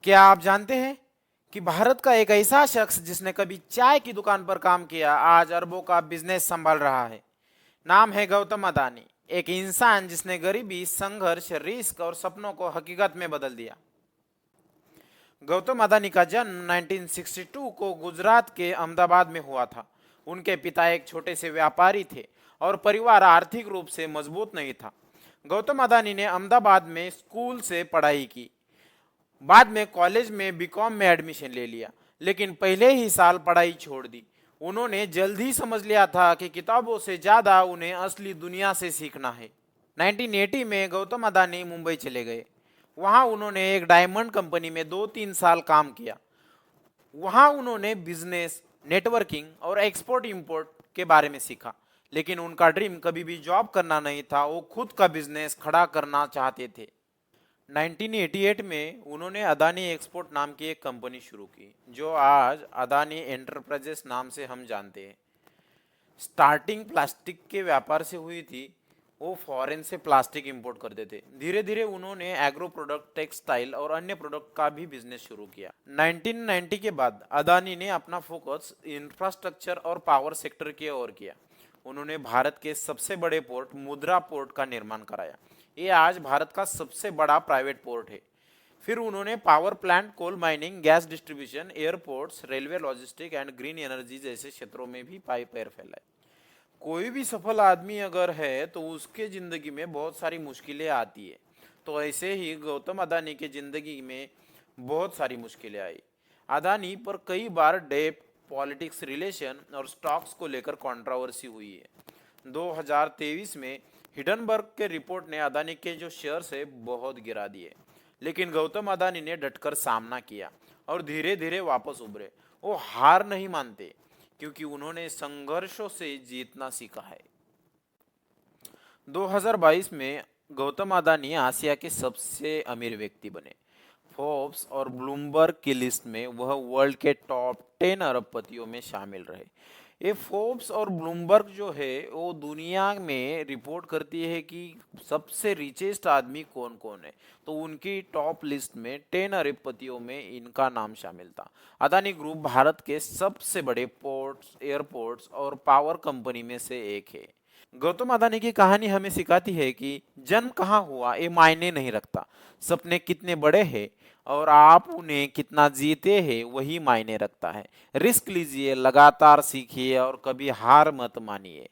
क्या आप जानते हैं कि भारत का एक ऐसा शख्स जिसने कभी चाय की दुकान पर काम किया आज अरबों का बिजनेस संभाल रहा है। नाम है गौतम अदानी। एक इंसान जिसने गरीबी, संघर्ष, रिस्क और सपनों को हकीकत में बदल दिया। गौतम अदानी का जन्म 1962 को गुजरात के अहमदाबाद में हुआ था। उनके पिता एक छोटे से व्यापारी थे और परिवार आर्थिक रूप से मजबूत नहीं था। गौतम अदानी ने अहमदाबाद में स्कूल से पढ़ाई की, बाद में कॉलेज में बीकॉम में एडमिशन ले लिया, लेकिन पहले ही साल पढ़ाई छोड़ दी। उन्होंने जल्द ही समझ लिया था कि किताबों से ज़्यादा उन्हें असली दुनिया से सीखना है। 1980 में गौतम अदानी मुंबई चले गए। वहां उन्होंने एक डायमंड कंपनी में 2-3 साल काम किया। वहां उन्होंने बिजनेस, नेटवर्किंग और एक्सपोर्ट इंपोर्ट के बारे में सीखा। लेकिन उनका ड्रीम कभी भी जॉब करना नहीं था, वो खुद का बिजनेस खड़ा करना चाहते थे। 1988 में उन्होंने अदानी एक्सपोर्ट नाम की एक कंपनी शुरू की, जो आज अदानी एंटरप्राइजेस नाम से हम जानते हैं। स्टार्टिंग प्लास्टिक के व्यापार से हुई थी। वो फॉरेन से प्लास्टिक इंपोर्ट करते थे। धीरे धीरे उन्होंने एग्रो प्रोडक्ट, टेक्सटाइल और अन्य प्रोडक्ट का भी बिजनेस शुरू किया। 1990 के बाद अदानी ने अपना फोकस इंफ्रास्ट्रक्चर और पावर सेक्टर की ओर किया। उन्होंने भारत के सबसे बड़े पोर्ट मुद्रा पोर्ट का निर्माण कराया। ये आज भारत का सबसे बड़ा प्राइवेट पोर्ट है। फिर उन्होंने power plant, coal mining, gas distribution, airports, railway logistic and green energy जैसे क्षेत्रों में भी पाई पैर फैलाए। कोई भी सफल आदमी अगर है तो उसके जिंदगी में बहुत सारी मुश्किलें आती है। तो ऐसे ही गौतम अदानी के जिंदगी में बहुत सारी मुश्किलें आई। अदानी पर कई बार डेप, पॉलिटिक्स, रिलेशन और स्टॉक्स को लेकर कंट्रोवर्सी हुई है। 2023 में हिडनबर्ग के रिपोर्ट ने अदानी के जो शेयर्स है बहुत गिरा दिए, लेकिन गौतम अदानी ने डटकर सामना किया और धीरे धीरे वापस उभरे। वो हार नहीं मानते, क्योंकि उन्होंने संघर्षों से जीतना सीखा है। 2022 में गौतम अदानी आसिया के सबसे अमीर व्यक्ति बने। फोर्ब्स और ब्लूमबर्ग की लिस्ट में वह वर्ल्ड के टॉप 10 अरबपतियों में शामिल रहे। ये फोर्ब्स और ब्लूमबर्ग जो है वो दुनिया में रिपोर्ट करती है कि सबसे रिचेस्ट आदमी कौन कौन है। तो उनकी टॉप लिस्ट में 10 अरबपतियों में इनका नाम शामिल था। अदानी ग्रुप भारत के सबसे बड़े पोर्ट्स, एयरपोर्ट्स और पावर कंपनी में से एक है। गौतम अदानी की कहानी हमें सिखाती है कि जन्म कहाँ हुआ ये मायने नहीं रखता, सपने कितने बड़े हैं और आप उन्हें कितना जीते हैं वही मायने रखता है। रिस्क लीजिए, लगातार सीखिए और कभी हार मत मानिए।